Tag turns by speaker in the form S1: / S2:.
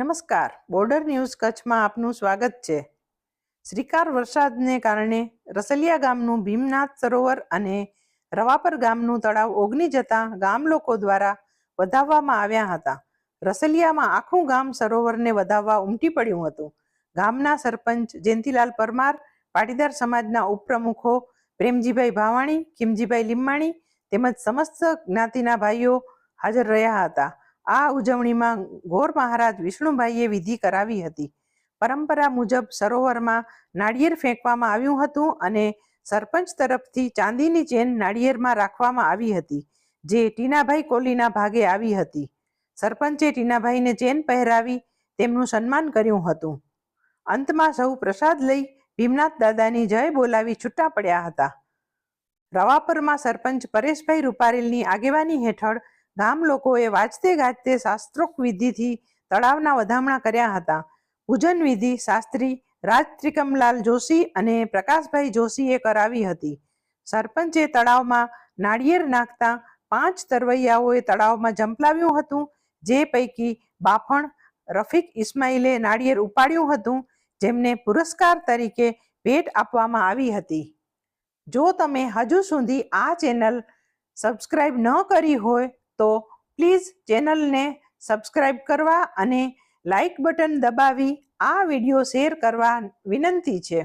S1: નમસ્કાર, border news કચ્છમાં આપનું સ્વાગત છે. શ્રીકાર વરસાદને કારણે રસલિયા ગામનું ભીમનાથ સરોવર અને રવાપર ગામનું તળાવ ઓગની જતા ગામ લોકો દ્વારા વધાવવામાં આવ્યા હતા. રસલિયામાં આખું ગામ સરોવરને વધાવવા ઉમટી પડ્યું હતું. ગામના સરપંચ જયંતિલાલ પરમાર, પાટીદાર સમાજના ઉપપ્રમુખો પ્રેમજીભાઈ ભાવાણી, ખીમજીભાઈ લીંબાણી તેમજ સમસ્ત જ્ઞાતિના ભાઈઓ હાજર રહ્યા હતા. આ ઉજવણીમાં ગોર મહારાજ વિષ્ણુભાઈએ વિધિ કરાવી હતી. પરંપરા મુજબ સરોવરમાં નાળિયેર ફેંકવામાં આવ્યું હતું અને સરપંચ તરફથી ચાંદીની ચેન નાળિયેરમાં રાખવામાં આવી હતી, જે ટીનાભાઈ કોલીના ભાગે આવી હતી. સરપંચે ટીનાભાઈને ચેન પહેરાવી તેમનું સન્માન કર્યું હતું. અંતમાં સૌ પ્રસાદ લઈ ભીમનાથ દાદાની જય બોલાવી છૂટા પડ્યા હતા. રવાપરમાં સરપંચ પરેશભાઈ રૂપારેલની આગેવાની હેઠળ ગામ લોકોએ વાજતે ગાજતે શાસ્ત્રોક્ત વિધિથી તળાવના વધામણા કર્યા હતા. પૂજન વિધિ શાસ્ત્રી રાજ ત્રિકમલાલ જોશી અને પ્રકાશભાઈ જોશીએ કરાવી હતી. સરપંચે તળાવમાં નાળિયેર નાખતા 5 તરવૈયાઓએ તળાવમાં ઝંપલાવ્યું હતું, જે પૈકી બાફણ રફીક ઇસ્માઇલે નાળિયેર ઉપાડ્યું હતું, જેમને પુરસ્કાર તરીકે ભેટ આપવામાં આવી હતી. જો તમે હજુ સુધી આ ચેનલ સબસ્ક્રાઇબ ન કરી હોય તો પ્લીઝ ચેનલને સબસ્ક્રાઇબ કરવા અને લાઇક બટન દબાવી આ વિડીયો શેર કરવા વિનંતી છે.